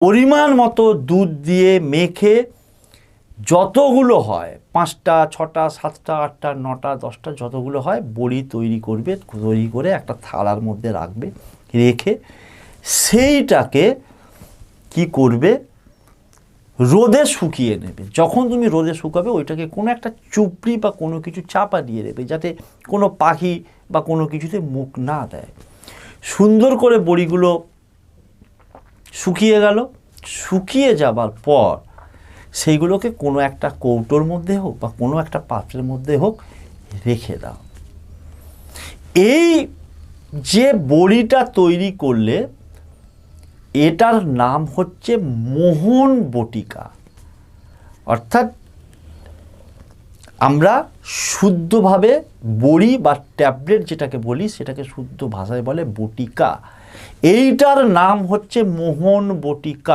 পরিমাণ মতো দুধ দিয়ে মেখে যতগুলো হয় 5টা 6টা 7টা 8টা 9টা 10টা যতগুলো হয় বড়ি তৈরি করবে, তৈরি করে একটা থালার মধ্যে রাখবে, রেখে সেইটাকে কি করবে, রোদে শুকিয়ে নেবে। যখন তুমি রোদে শুকাবে ওইটাকে কোনো একটা চুপড়ি বা কোনো কিছু চাপা দিয়ে দেবে, যাতে কোনো পাখি বা কোনো কিছুতে মুখ না দেয়। সুন্দর করে বড়িগুলো শুকিয়ে গেল। শুকিয়ে যাবার পর সেইগুলোকে কোনো একটা কৌটোর মধ্যে হোক বা কোনো একটা পাত্রের মধ্যে হোক রেখে দাও। এই যে বড়িটা তৈরি করলে এটার নাম হচ্ছে মোহন বটিকা। অর্থাৎ আমরা শুদ্ধভাবে বড়ি বা ট্যাবলেট যেটাকে বলি সেটাকে শুদ্ধ ভাষায় বলে বটিকা। এইটার নাম হচ্ছে মোহন বটিকা।